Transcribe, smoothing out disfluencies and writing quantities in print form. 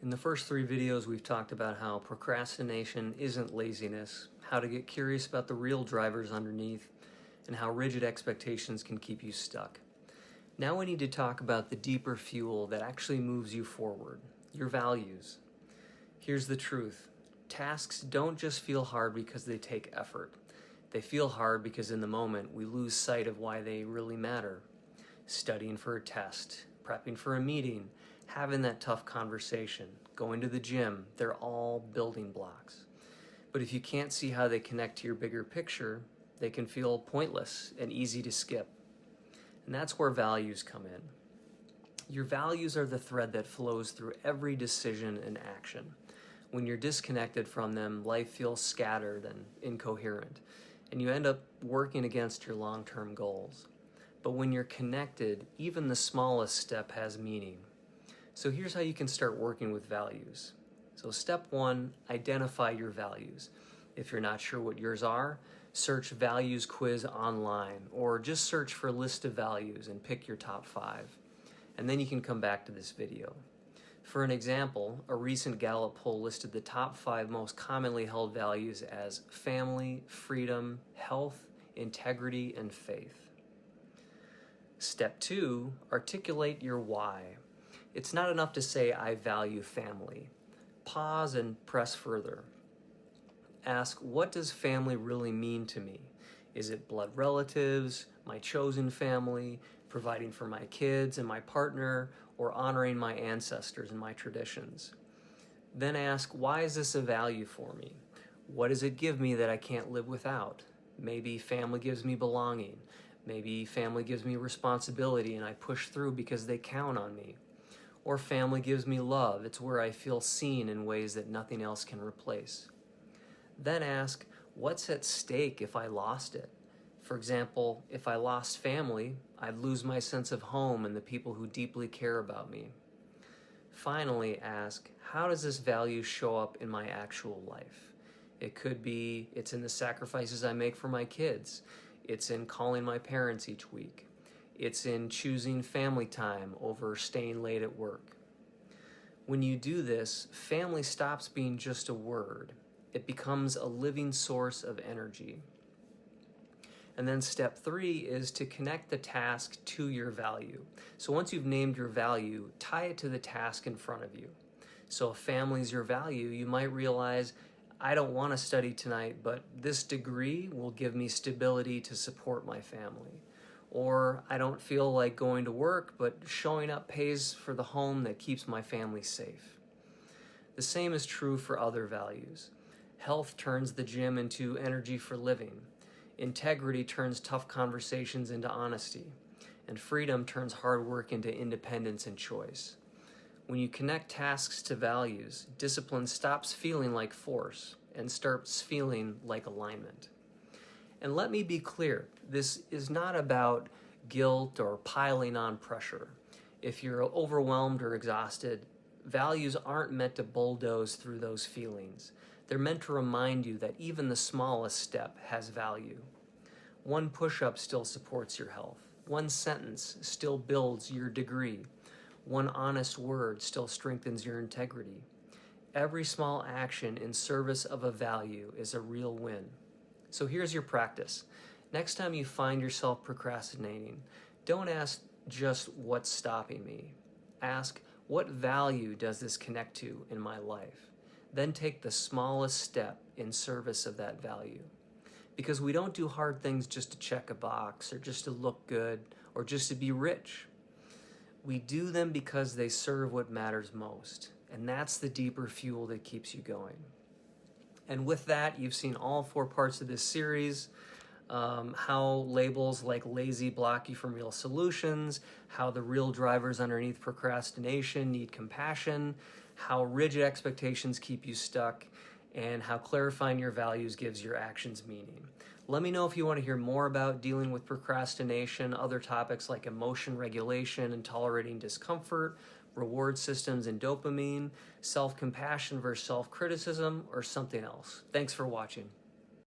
In the first 3 videos, we've talked about how procrastination isn't laziness, how to get curious about the real drivers underneath, and how rigid expectations can keep you stuck. Now we need to talk about the deeper fuel that actually moves you forward, your values. Here's the truth. Tasks don't just feel hard because they take effort. They feel hard because in the moment we lose sight of why they really matter. Studying for a test, prepping for a meeting, having that tough conversation, going to the gym, they're all building blocks. But if you can't see how they connect to your bigger picture, they can feel pointless and easy to skip. And that's where values come in. Your values are the thread that flows through every decision and action. When you're disconnected from them, life feels scattered and incoherent, and you end up working against your long-term goals. But when you're connected, even the smallest step has meaning. So here's how you can start working with values. So step 1, identify your values. If you're not sure what yours are, search values quiz online, or just search for a list of values and pick your top 5. And then you can come back to this video. For an example, a recent Gallup poll listed the top 5 most commonly held values as family, freedom, health, integrity, and faith. Step 2, articulate your why. It's not enough to say, I value family. Pause and press further. Ask, what does family really mean to me? Is it blood relatives, my chosen family, providing for my kids and my partner, or honoring my ancestors and my traditions? Then ask, why is this a value for me? What does it give me that I can't live without? Maybe family gives me belonging. Maybe family gives me responsibility and I push through because they count on me. Or family gives me love. It's where I feel seen in ways that nothing else can replace. Then ask, what's at stake if I lost it? For example, if I lost family, I'd lose my sense of home and the people who deeply care about me. Finally, ask, how does this value show up in my actual life? It could be, it's in the sacrifices I make for my kids. It's in calling my parents each week. It's in choosing family time over staying late at work. When you do this, family stops being just a word. It becomes a living source of energy. And then step 3 is to connect the task to your value. So once you've named your value, tie it to the task in front of you. So if family is your value, you might realize, I don't want to study tonight, but this degree will give me stability to support my family. Or I don't feel like going to work, but showing up pays for the home that keeps my family safe. The same is true for other values. Health turns the gym into energy for living. Integrity turns tough conversations into honesty. And freedom turns hard work into independence and choice. When you connect tasks to values, discipline stops feeling like force and starts feeling like alignment. And let me be clear, this is not about guilt or piling on pressure. If you're overwhelmed or exhausted, values aren't meant to bulldoze through those feelings. They're meant to remind you that even the smallest step has value. One push-up still supports your health. One sentence still builds your degree. One honest word still strengthens your integrity. Every small action in service of a value is a real win. So here's your practice. Next time you find yourself procrastinating, don't ask just what's stopping me. Ask, what value does this connect to in my life? Then take the smallest step in service of that value. Because we don't do hard things just to check a box or just to look good or just to be rich. We do them because they serve what matters most. And that's the deeper fuel that keeps you going. And with that, you've seen all 4 parts of this series, how labels like lazy block you from real solutions, how the real drivers underneath procrastination need compassion, how rigid expectations keep you stuck, and how clarifying your values gives your actions meaning. Let me know if you want to hear more about dealing with procrastination, other topics like emotion regulation and tolerating discomfort, reward systems and dopamine, self-compassion versus self-criticism, or something else. Thanks for watching.